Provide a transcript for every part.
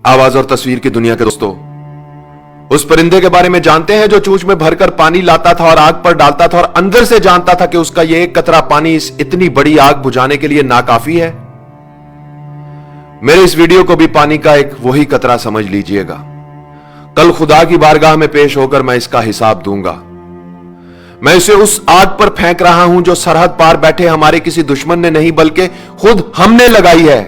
आवाज और तस्वीर की दुनिया के दोस्तों, उस परिंदे के बारे में जानते हैं जो चोंच में भरकर पानी लाता था और आग पर डालता था और अंदर से जानता था कि उसका यह एक कतरा पानी इस इतनी बड़ी आग बुझाने के लिए नाकाफी है। मेरे इस वीडियो को भी पानी का एक वही कतरा समझ लीजिएगा। कल खुदा की बारगाह में पेश होकर मैं इसका हिसाब दूंगा। मैं इसे उस आग पर फेंक रहा हूं जो सरहद पार बैठे हमारे किसी दुश्मन ने नहीं बल्कि खुद हमने लगाई है।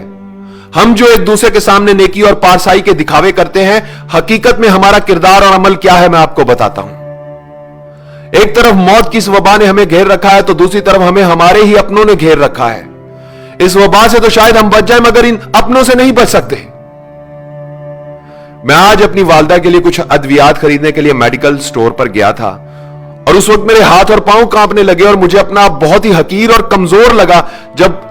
हम जो एक दूसरे के सामने नेकी और पारसाई के दिखावे करते हैं, हकीकत में हमारा किरदार और अमल क्या है मैं आपको बताता हूं। एक तरफ मौत की इस वबा ने हमें घेर रखा है तो दूसरी तरफ हमें हमारे ही अपनों ने घेर रखा है। इस वबा से तो शायद हम बच जाए मगर इन अपनों से नहीं बच सकते। मैं आज अपनी वालदा के लिए कुछ अद्वियात खरीदने के लिए मेडिकल स्टोर पर गया था और उस वक्त मेरे हाथ और पांव कांपने लगे और मुझे अपना बहुत ही हकीर और कमजोर लगा जब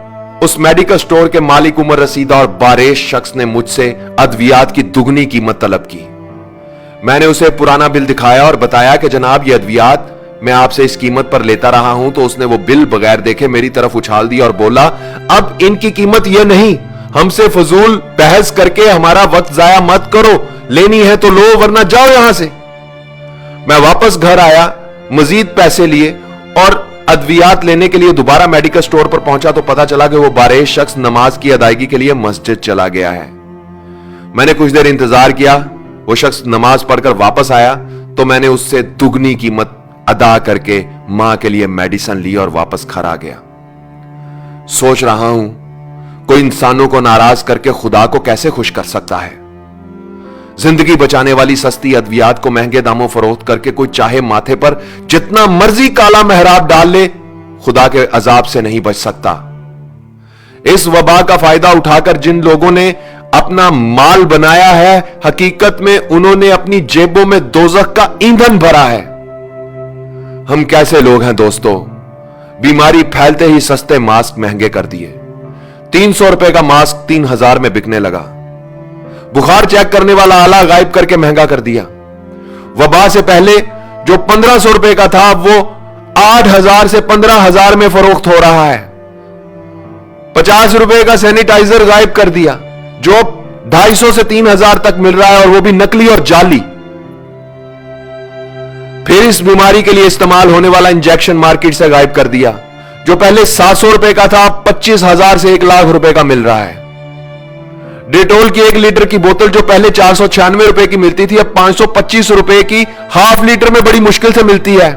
उस मेडिकल स्टोर के मालिक उमर रसीदा और बारेश शख्स ने मुझसे अद्वियात की दुगनी कीमत तलब की। मैंने उसे पुराना बिल दिखाया और बताया कि जनाब ये अद्वियात मैं आपसे इस कीमत पर लेता रहा हूं। तो उसने वो बिल बगैर देखे मेरी तरफ उछाल दिया और बोला, अब इनकी कीमत यह नहीं, हमसे फजूल बहस करके हमारा वक्त जाया मत करो, लेनी है तो लो वरना जाओ यहां से। मैं वापस घर आया, मजीद पैसे लिए और अद्वियात लेने के लिए दोबारा मेडिकल स्टोर पर पहुंचा तो पता चला कि वो बारेश शख्स नमाज की अदायगी के लिए मस्जिद चला गया है। मैंने कुछ देर इंतजार किया, वो शख्स नमाज पढ़कर वापस आया तो मैंने उससे दुगनी कीमत अदा करके मां के लिए मेडिसिन ली और वापस घर आ गया। सोच रहा हूं कोई इंसानों को नाराज करके खुदा को कैसे खुश कर सकता है। जिंदगी बचाने वाली सस्ती अद्वियात को महंगे दामों फरोख्त करके कोई चाहे माथे पर जितना मर्जी काला मेहराब डाल ले, खुदा के अजाब से नहीं बच सकता। इस वबा का फायदा उठाकर जिन लोगों ने अपना माल बनाया है, हकीकत में उन्होंने अपनी जेबों में दोजख का ईंधन भरा है। हम कैसे लोग हैं दोस्तों, बीमारी फैलते ही सस्ते मास्क महंगे कर दिए। 300 रुपए का मास्क 3000 में बिकने लगा। बुखार चेक करने वाला आला गायब करके महंगा कर दिया। वबा से पहले जो 1500 रुपए का था वो 8000 से 15000 में फरोख्त हो रहा है। 50 रुपए का सैनिटाइजर गायब कर दिया जो 250 से 3000 तक मिल रहा है और वो भी नकली और जाली। फिर इस बीमारी के लिए इस्तेमाल होने वाला इंजेक्शन मार्केट से गायब कर दिया जो पहले 700 रुपए का था, 25,000 से 1 लाख रुपए का मिल रहा है। डेटोल की 1 लीटर की बोतल जो पहले 496 रुपए की मिलती थी अब 525 रुपए की हाफ लीटर में बड़ी मुश्किल से मिलती है।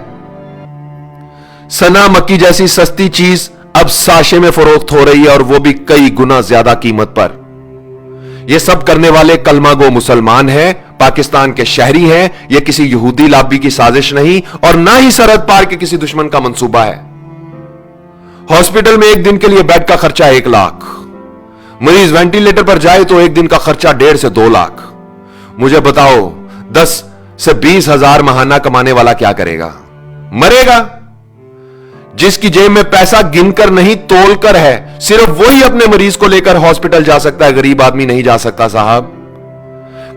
सना मक्की जैसी सस्ती चीज अब साशे में फरोख्त हो रही है और वो भी कई गुना ज्यादा कीमत पर। ये सब करने वाले कलमागो मुसलमान हैं, पाकिस्तान के शहरी हैं। यह किसी यहूदी लाबी की साजिश नहीं और ना ही सरहद पार के किसी दुश्मन का मंसूबा है। हॉस्पिटल में एक दिन के लिए बेड का खर्चा 1 लाख, मरीज वेंटिलेटर पर जाए तो एक दिन का खर्चा 1.5 से 2 लाख। मुझे बताओ 10 से 20 हजार महाना कमाने वाला क्या करेगा? मरेगा। जिसकी जेब में पैसा गिनकर नहीं तोलकर है, सिर्फ वही अपने मरीज को लेकर हॉस्पिटल जा सकता है, गरीब आदमी नहीं जा सकता साहब।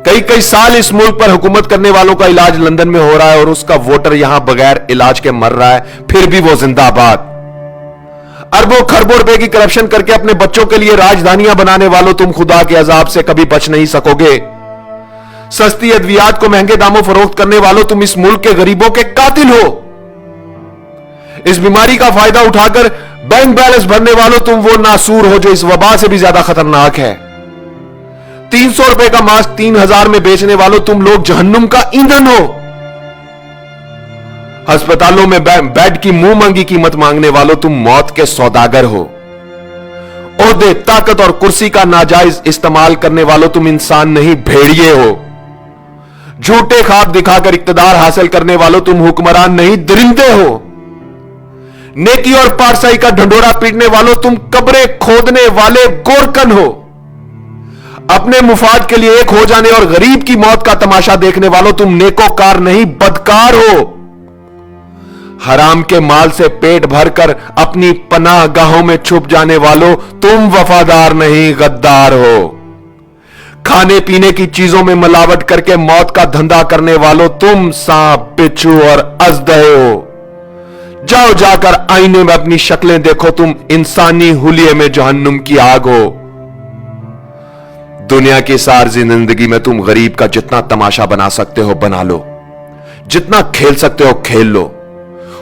कई कई साल इस मुल्क पर हुकूमत करने वालों का इलाज लंदन में हो रहा है और उसका वोटर यहां बगैर इलाज के मर रहा है, फिर भी वो जिंदाबाद। अरबों खरबों रुपए की करप्शन करके अपने बच्चों के लिए राजधानियां बनाने वालों, तुम खुदा के अजाब से कभी बच नहीं सकोगे। सस्ती अद्वियात को महंगे दामों फरोख्त करने वालों, तुम इस मुल्क के गरीबों के कातिल हो। इस बीमारी का फायदा उठाकर बैंक बैलेंस भरने वालों, तुम वो नासूर हो जो इस वबा से भी ज्यादा खतरनाक है। 300 रुपए का मास्क 3000 में बेचने वालों, तुम लोग जहन्नुम का ईंधन हो। अस्पतालों में बेड की मुंह मांगी कीमत मांगने वालों, तुम मौत के सौदागर हो। ओहदे, ताकत और कुर्सी का नाजायज इस्तेमाल करने वालों, तुम इंसान नहीं भेड़िए हो। झूठे ख्वाब दिखाकर इक्तदार हासिल करने वालों, तुम हुक्मरान नहीं दरिंदे हो। नेकी और पारसाई का ढंडोरा पीटने वालों, तुम कब्रें खोदने वाले गोरकन हो। अपने मुफाद के लिए एक हो जाने और गरीब की मौत का तमाशा देखने वालों, तुम नेकोकार नहीं बदकार हो। हराम के माल से पेट भरकर अपनी पनाह गाहों में छुप जाने वालों, तुम वफादार नहीं गद्दार हो। खाने पीने की चीजों में मिलावट करके मौत का धंधा करने वालों, तुम सांप, बिच्छू और अजदहे हो। जाओ जाकर आईने में अपनी शक्लें देखो, तुम इंसानी हुलिये में जहन्नुम की आग हो। दुनिया की सारी जिंदगी में तुम गरीब का जितना तमाशा बना सकते हो बना लो, जितना खेल सकते हो खेल लो।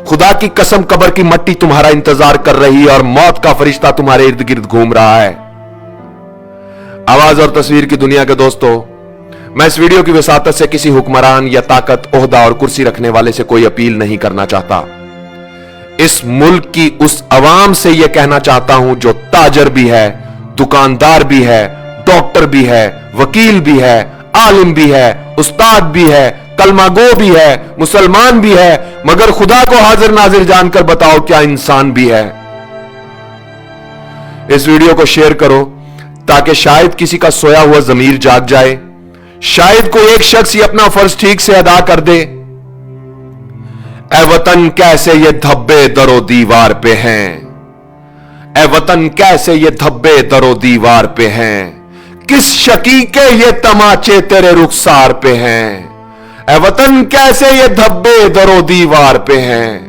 खुदा की कसम कब्र की मट्टी तुम्हारा इंतजार कर रही है और मौत का फरिश्ता तुम्हारे इर्द गिर्द घूम रहा है। आवाज और तस्वीर की दुनिया के दोस्तों, मैं इस वीडियो की वसातत से किसी हुक्मरान या ताकत, ओहदा और कुर्सी रखने वाले से कोई अपील नहीं करना चाहता। इस मुल्क की उस अवाम से यह कहना चाहता हूं जो ताजर भी है, दुकानदार भी है, डॉक्टर भी है, वकील भी है, आलिम भी है, उस्ताद भी है, कलमागो भी है, मुसलमान भी है, मगर खुदा को हाजिर नाजिर जानकर बताओ क्या इंसान भी है। इस वीडियो को शेयर करो ताकि शायद किसी का सोया हुआ जमीर जाग जाए, शायद कोई एक शख्स ही अपना फर्ज ठीक से अदा कर दे। ए वतन कैसे ये धब्बे दरो दीवार पे हैं, ए वतन कैसे ये धब्बे दरो दीवार पे हैं, किस शकी के ये तमाचे तेरे रुखसार पे हैं। ए वतन कैसे ये धब्बे दरो दीवार पे हैं।